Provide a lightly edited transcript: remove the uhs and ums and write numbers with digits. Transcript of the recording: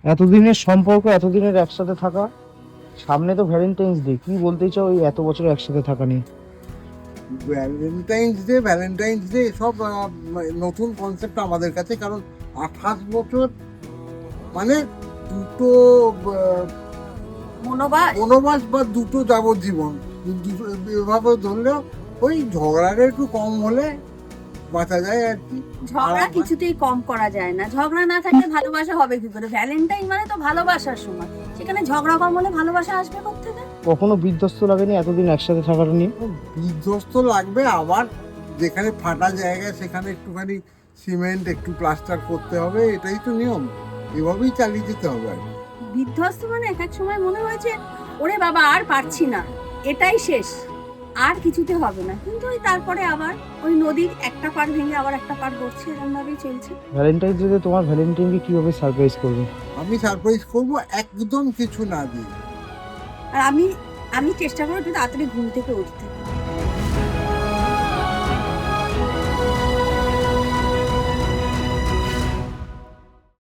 এতদিনের সম্পর্ক, এতদিনের একসাথে থাকা, সামনে তো ভ্যালেন্টাইন্স ডে, কি বলতে চাও এই এত বছর একসাথে থাকা নিয়ে? ভ্যালেন্টাইন্স ডে এসব নতুন কনসেপ্ট আমাদের কাছে, কারণ 28 বছর মানে দুটো বনবাস বা দুটো যাবজ্জীবন, এভাবে ধরলেও ওই ঝগড়াটা একটু কম হলে বাঁচা যায় আর কি। ঝগড়া কিছুতেই কম করা যায় না, ঝগড়া না থাকলে ভালোবাসা হবে কি করে? ভ্যালেন্টাইন মানে তো ভালোবাসার সময়, সেখানে ঝগড়া কম হলে ভালোবাসা আসবে কোত্থেকে? কখনো বিধ্বস্ত লাগেনি এতদিন একসাথে থাকাটা নিয়ে? বিধ্বস্ত লাগবে, আবার যেখানে ফাটা জায়গা সেখানে একটুখানি সিমেন্ট একটু প্লাস্টার করতে হবে, এটাই তো নিয়ম, এভাবেই চালিয়ে যেতে হবে আর কি। বিধ্বস্ত মানে এক এক সময় মনে হয়েছে ওরে বাবা আর পারছি না, এটাই শেষ, আর কিছুতে হবে না, কিন্তু ওই তারপরে আবার ওই নদীর একটা পাড় ভেঙে আবার একটা পাড় করছে, এরকম ভাবেই চলছে। ভ্যালেন্টাইন্স ডে তোমার ভ্যালেন্টাইনকে কিভাবে সারপ্রাইজ করবে? আমি সারপ্রাইজ করবো একদম কিছু না দিয়ে। আর আমি আমি চেষ্টা করবো একটু তাড়াতাড়ি ঘুম থেকে উঠতে।